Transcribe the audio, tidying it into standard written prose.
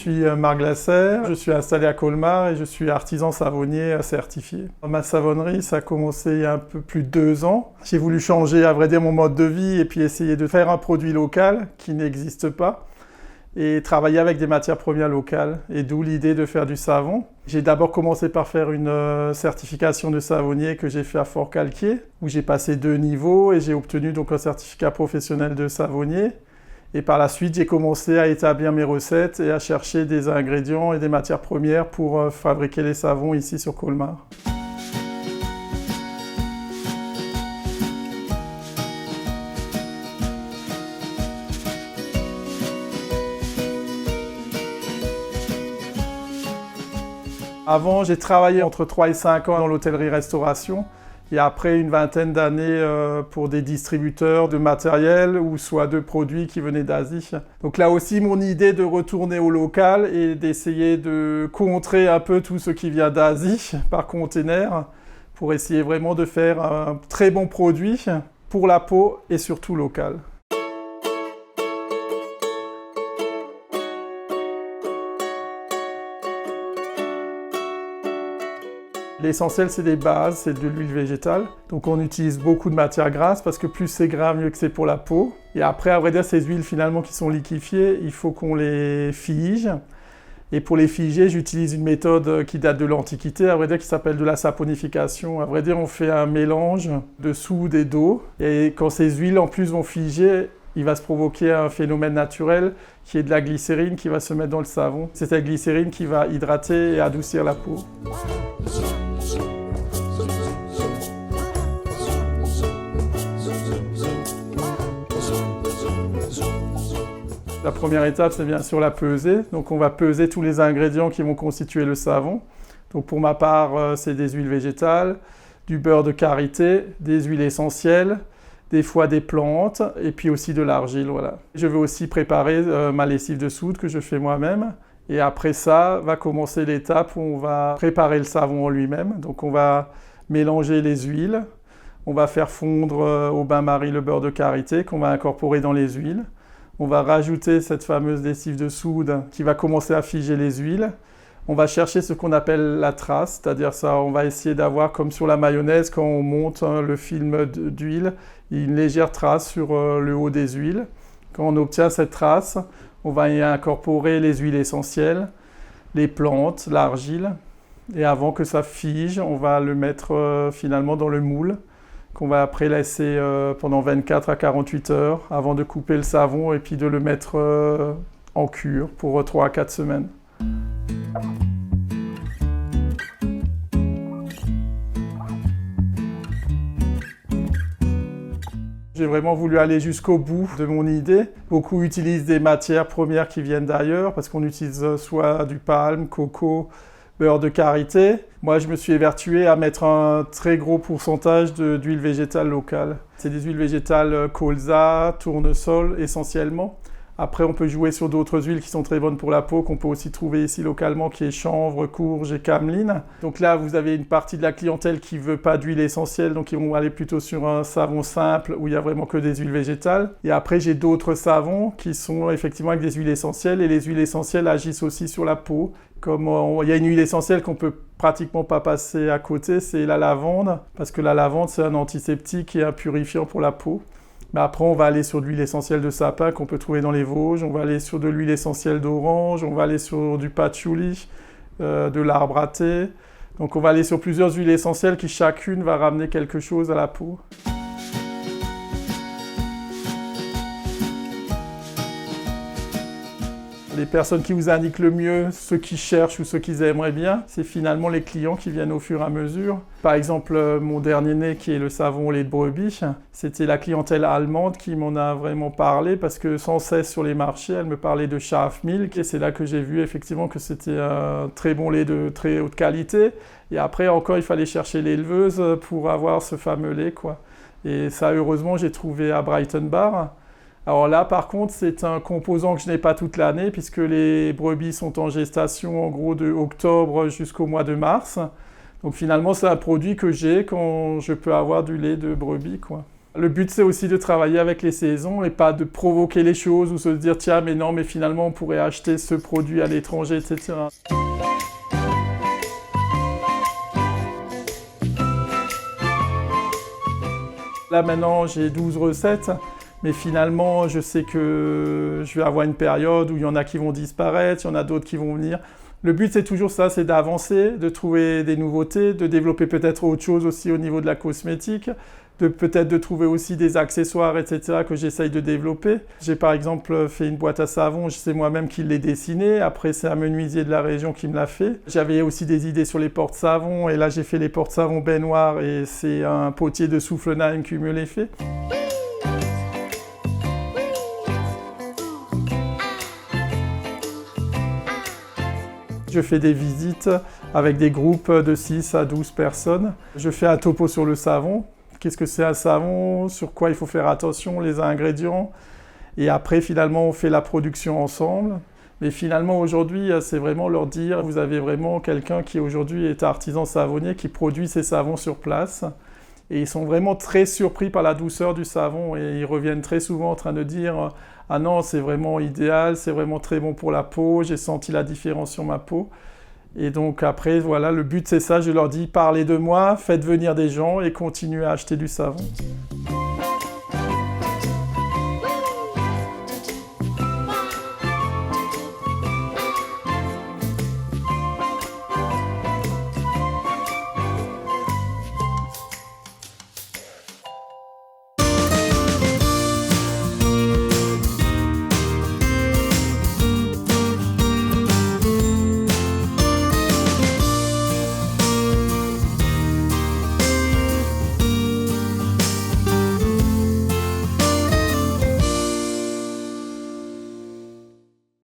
suis Marc Glasser, je suis installé à Colmar et je suis artisan savonnier certifié. Ma savonnerie, ça a commencé il y a un peu plus de 2 ans. J'ai voulu changer, à vrai dire, mon mode de vie et puis essayer de faire un produit local qui n'existe pas et travailler avec des matières premières locales, et d'où l'idée de faire du savon. J'ai d'abord commencé par faire une certification de savonnier que j'ai fait à Fort-Calquier, où j'ai passé 2 niveaux et j'ai obtenu donc un certificat professionnel de savonnier. Et par la suite, j'ai commencé à établir mes recettes et à chercher des ingrédients et des matières premières pour fabriquer les savons ici sur Colmar. Avant, j'ai travaillé entre 3 et 5 ans dans l'hôtellerie-restauration et après une vingtaine d'années pour des distributeurs de matériel ou soit de produits qui venaient d'Asie. Donc là aussi, mon idée de retourner au local et d'essayer de contrer un peu tout ce qui vient d'Asie par container pour essayer vraiment de faire un très bon produit pour la peau et surtout local. L'essentiel, c'est des bases, c'est de l'huile végétale. Donc on utilise beaucoup de matières grasses parce que plus c'est gras, mieux que c'est pour la peau. Et après, à vrai dire, ces huiles finalement qui sont liquéfiées, il faut qu'on les fige. Et pour les figer, j'utilise une méthode qui date de l'Antiquité, à vrai dire, qui s'appelle de la saponification. À vrai dire, on fait un mélange de soude et d'eau. Et quand ces huiles en plus vont figer, il va se provoquer un phénomène naturel qui est de la glycérine qui va se mettre dans le savon. C'est cette glycérine qui va hydrater et adoucir la peau. La première étape, c'est bien sûr la pesée. Donc on va peser tous les ingrédients qui vont constituer le savon. Donc pour ma part, c'est des huiles végétales, du beurre de karité, des huiles essentielles, des fois des plantes et puis aussi de l'argile. Voilà. Je vais aussi préparer ma lessive de soude que je fais moi-même. Et après ça, va commencer l'étape où on va préparer le savon en lui-même. Donc on va mélanger les huiles. On va faire fondre au bain-marie le beurre de karité qu'on va incorporer dans les huiles. On va rajouter cette fameuse lessive de soude qui va commencer à figer les huiles. On va chercher ce qu'on appelle la trace, c'est-à-dire ça, on va essayer d'avoir comme sur la mayonnaise quand on monte le film d'huile, une légère trace sur le haut des huiles. Quand on obtient cette trace, on va y incorporer les huiles essentielles, les plantes, l'argile. Et avant que ça fige, on va le mettre finalement dans le moule, qu'on va après laisser pendant 24 à 48 heures avant de couper le savon et puis de le mettre en cure pour 3 à 4 semaines. J'ai vraiment voulu aller jusqu'au bout de mon idée. Beaucoup utilisent des matières premières qui viennent d'ailleurs parce qu'on utilise soit du palme, coco, beurre de karité. Moi, je me suis évertué à mettre un très gros pourcentage d'huile végétale locale. C'est des huiles végétales colza, tournesol essentiellement. Après, on peut jouer sur d'autres huiles qui sont très bonnes pour la peau, qu'on peut aussi trouver ici localement, qui est chanvre, courge et cameline. Donc là, vous avez une partie de la clientèle qui ne veut pas d'huile essentielle, donc ils vont aller plutôt sur un savon simple où il n'y a vraiment que des huiles végétales. Et après, j'ai d'autres savons qui sont effectivement avec des huiles essentielles, et les huiles essentielles agissent aussi sur la peau. Comme il y a une huile essentielle qu'on peut pratiquement pas passer à côté, c'est la lavande, parce que la lavande, c'est un antiseptique et un purifiant pour la peau. Mais après, on va aller sur de l'huile essentielle de sapin qu'on peut trouver dans les Vosges, on va aller sur de l'huile essentielle d'orange, on va aller sur du patchouli, de l'arbre à thé. Donc on va aller sur plusieurs huiles essentielles qui chacune va ramener quelque chose à la peau. Les personnes qui vous indiquent le mieux ce qu'ils cherchent ou ce qu'ils aimeraient bien, c'est finalement les clients qui viennent au fur et à mesure. Par exemple, mon dernier né qui est le savon au lait de brebis, c'était la clientèle allemande qui m'en a vraiment parlé parce que sans cesse sur les marchés, elle me parlait de Schafmilch et c'est là que j'ai vu effectivement que c'était un très bon lait de très haute qualité. Et après encore, il fallait chercher l'éleveuse pour avoir ce fameux lait, quoi. Et ça, heureusement, j'ai trouvé à Brighton Bar. Alors là, par contre, c'est un composant que je n'ai pas toute l'année puisque les brebis sont en gestation en gros de octobre jusqu'au mois de mars. Donc finalement, c'est un produit que j'ai quand je peux avoir du lait de brebis, quoi. Le but, c'est aussi de travailler avec les saisons et pas de provoquer les choses ou se dire tiens, mais non, mais finalement, on pourrait acheter ce produit à l'étranger, etc. Là, maintenant, j'ai 12 recettes, mais finalement, je sais que je vais avoir une période où il y en a qui vont disparaître, il y en a d'autres qui vont venir. Le but, c'est toujours ça, c'est d'avancer, de trouver des nouveautés, de développer peut-être autre chose aussi au niveau de la cosmétique, peut-être de trouver aussi des accessoires, etc. que j'essaye de développer. J'ai par exemple fait une boîte à savon, c'est moi-même qui l'ai dessinée. Après, c'est un menuisier de la région qui me l'a fait. J'avais aussi des idées sur les porte-savons et là, j'ai fait les porte-savons baignoires et c'est un potier de Soufflenheim qui me les fait. Je fais des visites avec des groupes de 6 à 12 personnes. Je fais un topo sur le savon. Qu'est-ce que c'est un savon? Sur quoi il faut faire attention, les ingrédients. Et après, finalement, on fait la production ensemble. Mais finalement, aujourd'hui, c'est vraiment leur dire, vous avez vraiment quelqu'un qui aujourd'hui est artisan savonnier, qui produit ses savons sur place. Et ils sont vraiment très surpris par la douceur du savon et ils reviennent très souvent en train de dire « Ah non, c'est vraiment idéal, c'est vraiment très bon pour la peau, j'ai senti la différence sur ma peau ». Et donc après, voilà, le but c'est ça, je leur dis « Parlez de moi, faites venir des gens et continuez à acheter du savon ».